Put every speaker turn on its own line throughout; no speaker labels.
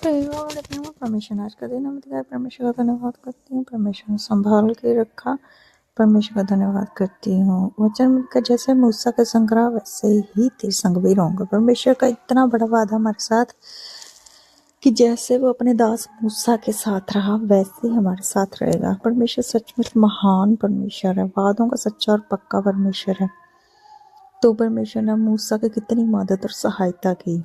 परमेश्वर आज का दिन हमें दिखाया, परमेश्वर का धन्यवाद करती हूँ। परमेश्वर ने संभाल के रखा, परमेश्वर का धन्यवाद करती हूँ। वचन मिलकर जैसे मूसा के संग रहा वैसे ही तेरे संग भी रहूंगा। परमेश्वर का इतना बड़ा वादा हमारे साथ कि जैसे वो अपने दास मूसा के साथ रहा वैसे ही हमारे साथ रहेगा। परमेश्वर सचमुच महान परमेश्वर है, वादों का सच्चा और पक्का परमेश्वर है। तो परमेश्वर ने मूसा की कितनी मदद और सहायता की,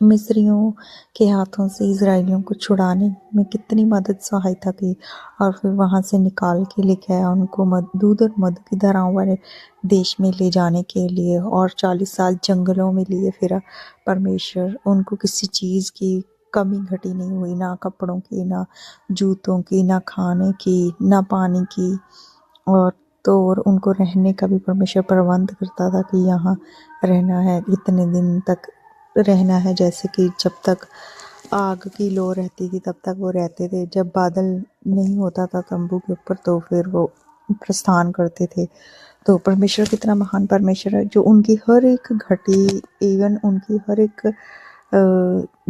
मिस्रियों के हाथों से इजराइलियों को छुड़ाने में कितनी मदद सहायता की, और फिर वहां से निकाल के लेके आया उनको दूध और मधु की धाराओं वाले देश में ले जाने के लिए। और 40 साल जंगलों में लिए फिरा परमेश्वर, उनको किसी चीज़ की कमी घटी नहीं हुई, ना कपड़ों की, ना जूतों की, ना खाने की, ना पानी की। और तो और उनको रहने का भी परमेश्वर प्रबंध करता था कि यहाँ रहना है, इतने दिन तक रहना है। जैसे कि जब तक आग की लो रहती थी तब तक वो रहते थे, जब बादल नहीं होता था तंबू के ऊपर तो फिर वो प्रस्थान करते थे। तो परमेश्वर कितना महान परमेश्वर है, जो उनकी हर एक घटी, इवन उनकी हर एक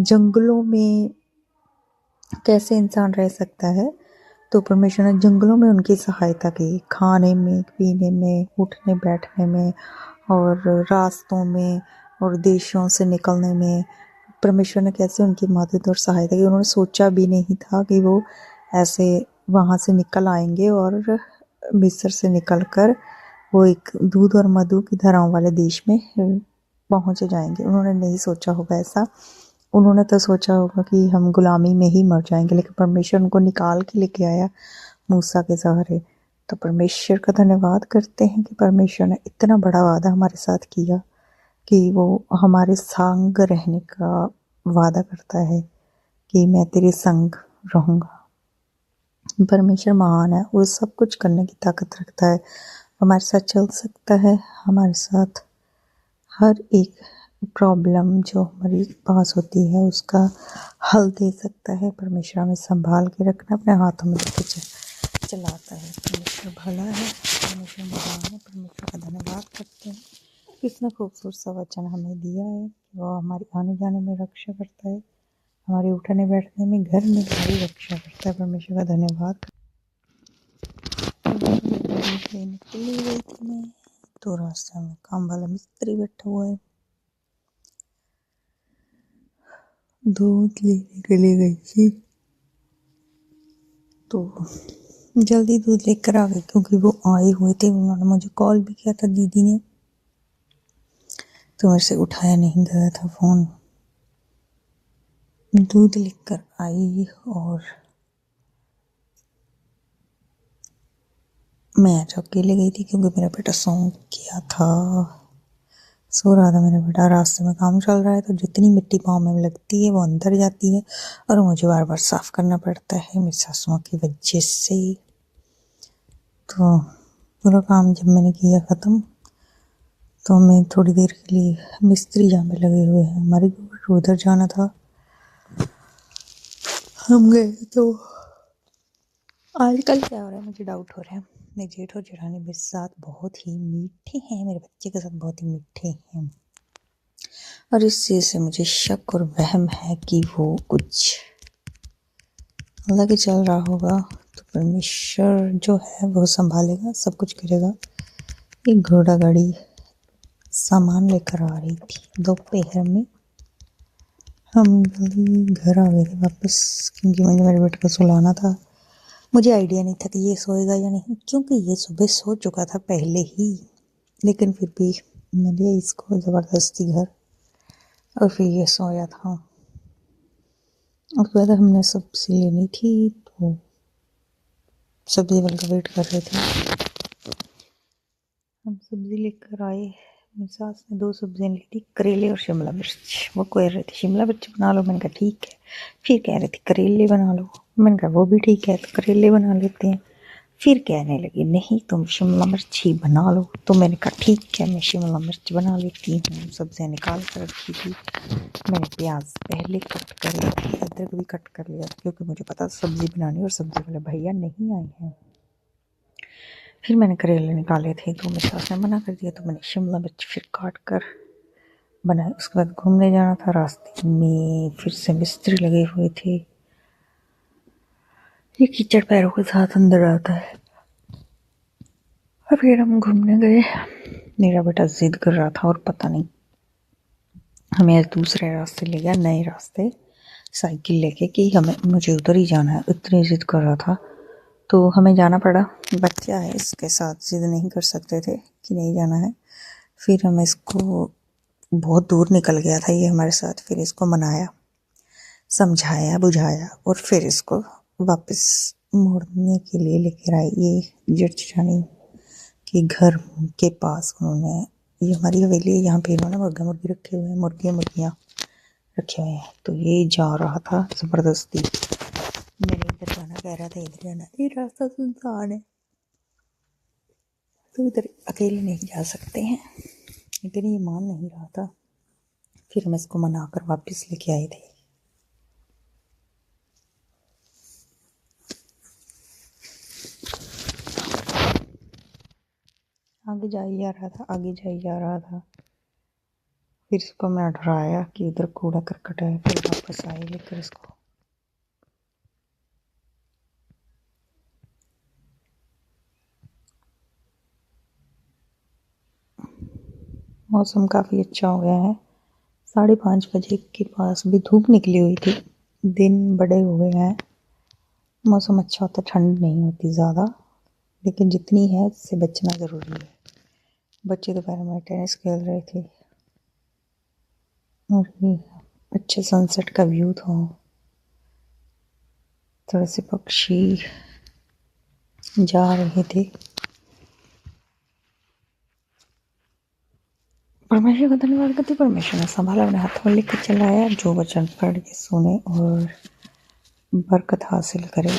जंगलों में कैसे इंसान रह सकता है, तो परमेश्वर ने जंगलों में उनकी सहायता की, खाने में, पीने में, उठने बैठने में, और रास्तों में और देशों से निकलने में। परमेश्वर ने कैसे उनकी मदद और सहायता की। उन्होंने सोचा भी नहीं था कि वो ऐसे वहाँ से निकल आएंगे और मिस्र से निकलकर वो एक दूध और मधु की धाराओं वाले देश में पहुँच जाएंगे। उन्होंने नहीं सोचा होगा ऐसा, उन्होंने तो सोचा होगा कि हम गुलामी में ही मर जाएंगे, लेकिन परमेश्वर उनको निकाल के लेके आया मूसा के सहारे। तो परमेश्वर का धन्यवाद करते हैं कि परमेश्वर ने इतना बड़ा वादा हमारे साथ किया कि वो हमारे संग रहने का वादा करता है कि मैं तेरे संग रहूँगा। परमेश्वर महान है, वो सब कुछ करने की ताकत रखता है, हमारे साथ चल सकता है, हमारे साथ हर एक प्रॉब्लम जो हमारी पास होती है उसका हल दे सकता है। परमेश्वर हमें संभाल के रखना, अपने हाथों में लेके चलाता है। परमेश्वर भला है, परमेश्वर महान है, परमेश्वर का धन्यवाद करते हैं। कितना खूबसूरत सा वचन हमें दिया है कि वो हमारी आने जाने में रक्षा करता है, हमारे उठने बैठने में, घर में हमारी रक्षा करता है। परमेश्वर का धन्यवाद। निकली गई थी मैं, तो रास्ते में काम वाला मिस्त्री बैठा हुआ है, दूध लेने के लिए गई थी तो जल्दी दूध लेकर आ गई, क्योंकि वो आए हुए थे। उन्होंने मुझे कॉल भी किया था, दीदी ने, तो मेरे से उठाया नहीं गया था फ़ोन। दूध लेकर आई और मैं आज अकेले गई थी, क्योंकि मेरा बेटा सो गया था, सो रहा था मेरा बेटा। रास्ते में काम चल रहा है तो जितनी मिट्टी पाँव में लगती है वो अंदर जाती है और मुझे बार बार साफ़ करना पड़ता है मेरी सासुओं की वजह से। तो पूरा काम जब मैंने किया ख़त्म तो मैं थोड़ी देर के लिए, मिस्त्री जहाँ पे लगे हुए हैं हमारे उधर जाना था, हम गए। तो आजकल क्या हो रहा है, मुझे डाउट हो रहा है, मेरे जेठ और जेठानी मेरे साथ बहुत ही मीठे हैं, मेरे बच्चे के साथ बहुत ही मीठे हैं, और इस चीज़ से मुझे शक और वहम है कि वो कुछ अलग ही चल रहा होगा। तो परमेश्वर जो है वो संभालेगा, सब कुछ करेगा। एक घोड़ा गाड़ी सामान लेकर आ रही थी दोपहर में, हम जल्दी घर आ गए थे वापस, क्योंकि मुझे मेरे बेटे को सुलाना था। मुझे आइडिया नहीं था कि ये सोएगा या नहीं, क्योंकि ये सुबह सो चुका था पहले ही, लेकिन फिर भी मैं ले इसको ज़बरदस्ती घर, और फिर ये सोया था। उसके बाद हमने सब्ज़ी लेनी थी, तो सब्ज़ी वाले का वेट कर रहे थे। हम सब्ज़ी लेकर आए, मेरी सास ने 2 सब्जियाँ ली थी, करेले और शिमला मिर्च। वो कह रहे थे शिमला मिर्च बना लो, मैंने कहा ठीक है। फिर कह रहे थे करेले बना लो, मैंने कहा वो भी ठीक है, तो करेले बना लेते हैं। फिर कहने लगी नहीं तुम शिमला मिर्च ही बना लो, तो मैंने कहा ठीक है मैं शिमला मिर्च बना लेती हूँ। सब्जियाँ निकाल कर रखी थी, मैंने प्याज पहले कट कर ली थी, अदरक भी कट कर लिया, क्योंकि मुझे पता सब्ज़ी बनानी और सब्ज़ी वाले भैया नहीं आए हैं। फिर मैंने करेले निकाले थे, तो मेरी सास ने मना कर दिया, तो मैंने शिमला मिर्च फिर काट कर बनाए। उसके बाद घूमने जाना था, रास्ते में फिर से मिस्त्री लगे हुए थे। ये कीचड़ पैरों के साथ अंदर आता है। और फिर हम घूमने गए। मेरा बेटा जिद कर रहा था और पता नहीं हमें दूसरे रास्ते ले गया, नए रास्ते, साइकिल लेके कि हमें मुझे उधर ही जाना है। इतनी जिद कर रहा था तो हमें जाना पड़ा। बच्चा है, इसके साथ जिद नहीं कर सकते थे कि नहीं जाना है। फिर हम इसको, बहुत दूर निकल गया था ये हमारे साथ, फिर इसको मनाया, समझाया, बुझाया और फिर इसको वापस मोड़ने के लिए लेकर आए। ये जेठानी के घर के पास उन्होंने, ये हमारी हवेली है, यहाँ पे इन्होंने मुर्गा मुर्गी रखे हुए हैं, मुर्गियाँ रखे हुए हैं। तो ये जा रहा था ज़बरदस्ती, मैंने इधर जाना कह रहा था, इधर जाना, ये रास्ता सुनसान है तो इधर अकेले नहीं जा सकते हैं, लेकिन ये मान नहीं रहा था। फिर हम इसको मना कर वापस लेके आए थे। आगे जा ही जा रहा था, आगे जा ही जा रहा था। फिर इसको मैं डराया कि इधर कूड़ा करकट है, फिर वापस आए लेकर इसको। मौसम काफ़ी अच्छा हो गया है। 5:30 बजे के पास भी धूप निकली हुई थी। दिन बड़े हो गए हैं, मौसम अच्छा होता, ठंड नहीं होती ज़्यादा, लेकिन जितनी है उससे बचना ज़रूरी है। बच्चे दोपहर में टेनिस खेल रहे थे और ये अच्छे सनसेट का व्यू था। थोड़े से पक्षी जा रहे थे। परमेश्वर का धन्यवाद करते, परमेश्वर ने संभाला, अपने हाथों में लेकर चलाया। जो वचन पढ़ के सुने और बरकत हासिल करे।